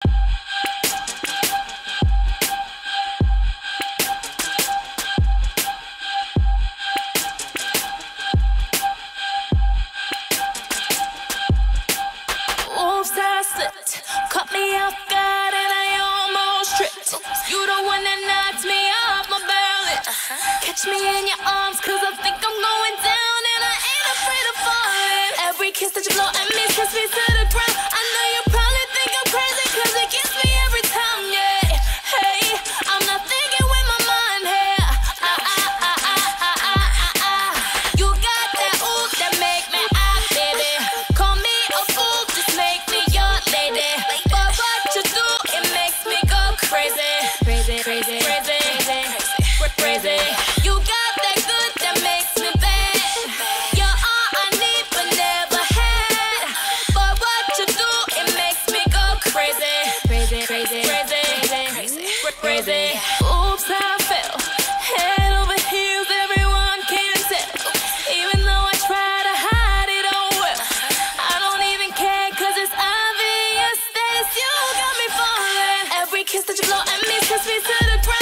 Oops, I slipped, caught me off guard and I almost tripped. You the one that knocked me off my balance. Catch me in your arms cause I think I'm going down and I ain't afraid of falling. Every kiss that you blow at me sends me to the ground. I know you probably think I'm crazy cause it gets me every time, yeah. Hey, I'm not thinking with my mind here. You got that ooh that make me out, baby. Call me a fool, just make me your lady. But what you do, it makes me go crazy. Crazy, crazy, crazy, crazy, crazy. You got that good that makes me bad. You're all I need but never had. But what you do, it makes me go crazy. Crazy, crazy, crazy, crazy, crazy. Oops, I fell. Head over heels, everyone can tell. Even though I try to hide it, oh well. I don't even care cause it's obvious that it's you got me falling. Every kiss that you blow at me sends me to the ground.